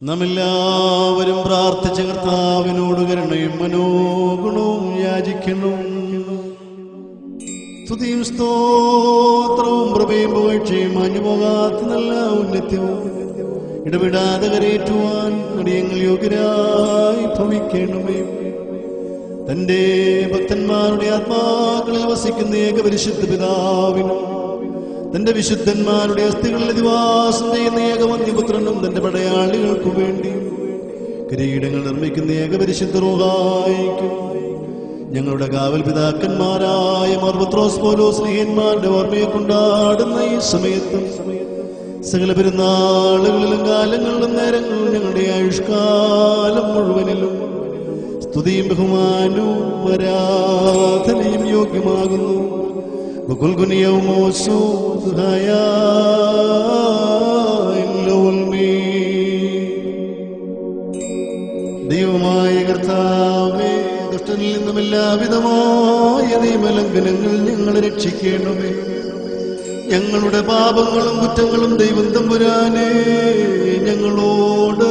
നമ്മെല്ലാവരും പ്രാർത്ഥിച്ച കർത്താവിനോട് കരുണയും മനോഗുണവും യാചിക്കുന്നു. സ്തുതിയും സ്തോത്രവും പ്രഭയും പുകഴ്ചയും മാഞ്ഞുപോകാത്ത നല്ല ഉന്നത്യവും ഇടപെടാതെ കരയേറ്റുവാൻ അടിയങ്ങൾ യോഗ്യരായി ഭവിക്കണമേ. തന്റെ ഭക്തന്മാരുടെ ആത്മാക്കളിൽ വസിക്കുന്ന ഏകപരിശുദ്ധ പിതാവിനും തന്റെ വിശുദ്ധന്മാരുടെ അസ്ഥികളിൽ നിവാസം ചെയ്യുന്ന ഏകവന്യപുത്രനും തന്റെ പടയാളികൾക്കു വേണ്ടി കിരീടങ്ങൾ നിർമ്മിക്കുന്ന ഏകപരിശുദ്ധ റൂഹായിക്കും ഞങ്ങളുടെ കാവൽ പിതാക്കന്മാരായ മാർ പത്രോസ് പൗലോസ് സ്ലീഹന്മാരുടെ ഓർമ്മയെ കൊണ്ടാടുന്ന ഈ സമയത്തും സകല പെരുന്നാളുകളിലും കാലങ്ങളിലും നേരങ്ങളിലും ഞങ്ങളുടെ ആയുഷ്കാലം മുഴുവനിലും സ്തുതിയും ബഹുമാനവും ആരാധനയും യോഗ്യമാകുന്നു. ദൈവമായ കർത്താവേ, ദുഷ്ടനിൽ നിന്നും എല്ലാവിധമായ നിയമലംഘനങ്ങൾ ഞങ്ങളെ രക്ഷിക്കണമേ. ഞങ്ങളുടെ പാപങ്ങളും കുറ്റങ്ങളും ദൈവം തമ്പുരാനെ ഞങ്ങളോട്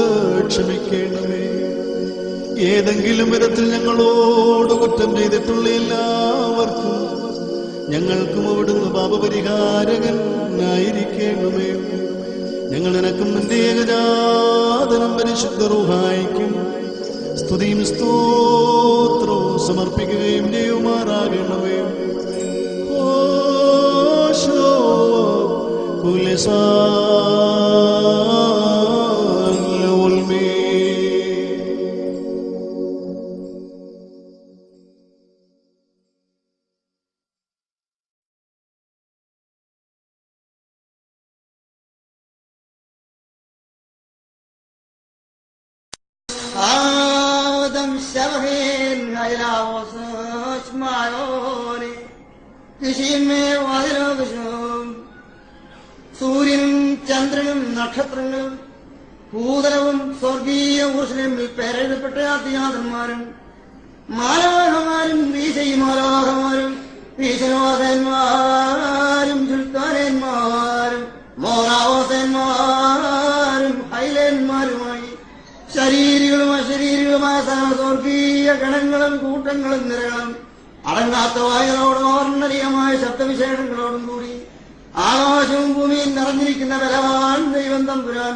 ക്ഷമിക്കണമേ. ഏതെങ്കിലും വിധത്തിൽ ഞങ്ങളോട് കുറ്റം ചെയ്തിട്ടുള്ള എല്ലാവർക്കും ഞങ്ങൾക്കും അവിടുന്ന് പാപപരിഹാരകനായിരിക്കണമേ. ഞങ്ങൾ നിനക്കും നിന്റെ ഏകജാതനും പരിശുദ്ധ റൂഹായിക്കും സ്തുതിയും സ്തോത്രവും സമർപ്പിക്കുകയും ചെയ്യുമാറാകണമേ. آدم شبهين غير وصوش معيوني കൃഷിന്മേ വാതിലോകശം സൂര്യനും ചന്ദ്രനും നക്ഷത്രങ്ങളും ഭൂതലവും സ്വർഗീയ ഊർഷനിൽ പേരെഴുതപ്പെട്ട അതിജാതന്മാരും മാലാഖമാരും വീശയിമാലാഖമാരും വീശനോദന്മാരും സുൽത്താനന്മാരും മോറാവോസന്മാരും ഹൈലേന്മാരുമായി ശരീരികളും അശരീരികളുമായ സ്വർഗീയ ഗണങ്ങളും കൂട്ടങ്ങളും നിരകളും അടങ്ങാത്ത വായുകളോടും വർണ്ണനീയമായ ശബ്ദവിശേഷങ്ങളോടും കൂടി ആകാശവും ഭൂമിയിൽ നിറഞ്ഞിരിക്കുന്ന ബലവാൻ ദൈവം തമ്പുരാൻ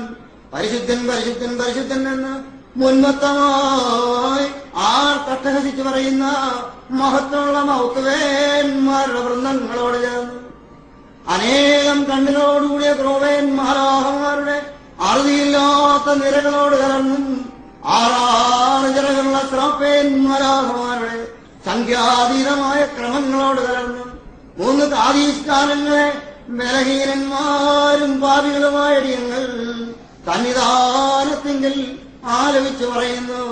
പരിശുദ്ധൻ പരിശുദ്ധൻ പരിശുദ്ധൻ എന്ന് മുൻമത്തമായി ആർ തട്ടഹസിച്ച് പറയുന്ന മഹത്വമുള്ള മൗത്തുവേന്മാരുടെ വൃന്ദങ്ങളോട് ചേർന്ന് അനേകം കണ്ണുകളോടുകൂടിയ ക്രോവേന്മാരാഹന്മാരുടെ അറുതിയില്ലാത്ത നിരകളോട് കലർന്നും ആറാറ് ചിറകുള്ള ക്രോപ്പേന്മാരാഹന്മാരുടെ സംഖ്യാതീതമായ ക്രമങ്ങളോട് കലർന്നും 3 കാതീസ്ഥാനങ്ങളെ ബലഹീനന്മാരും പാപികളുമായ അടിയങ്ങൾ സന്നിധാനത്തിങ്കിൽ ആലപിച്ചു പറയുന്നു.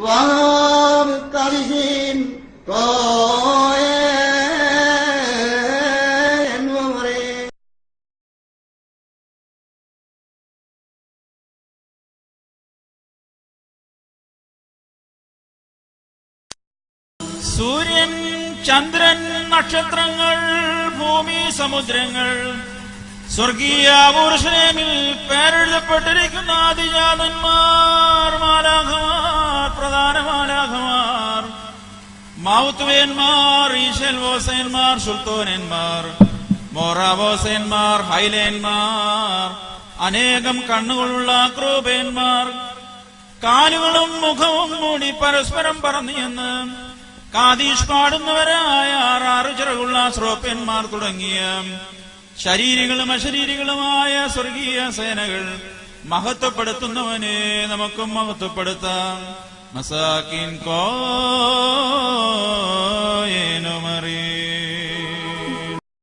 വാങ്ങാം സൂര്യൻ, ചന്ദ്രൻ, നക്ഷത്രങ്ങൾ, ഭൂമി, സമുദ്രങ്ങൾ, സ്വർഗീയ ഊർഷനേമിൽ പേരെഴുതപ്പെട്ടിരിക്കുന്ന ആദിജാതന്മാർ, മാലാഖമാർ, പ്രധാന മാലാഖമാർ, മൗത്തുവേന്മാർ, ഈശൽവോസേന്മാർ, സുൽത്തോനന്മാർ, മോറാവോസേന്മാർ, ഹൈലേന്മാർ, അനേകം കണ്ണുകളുള്ള ക്രൂപേന്മാർ, കാലുകളും മുഖവും മൂടി പരസ്പരം പറന്നിയെന്ന് കാദീഷ് പാടുന്നവരായ 6 ചിറകുള്ള ശ്രോപ്യന്മാർ തുടങ്ങിയ ശരീരികളും അശരീരികളുമായ സ്വർഗീയ സേനകൾ മഹത്വപ്പെടുത്തുന്നവനെ നമുക്കും മഹത്വപ്പെടുത്താം. മസാക്കിൻ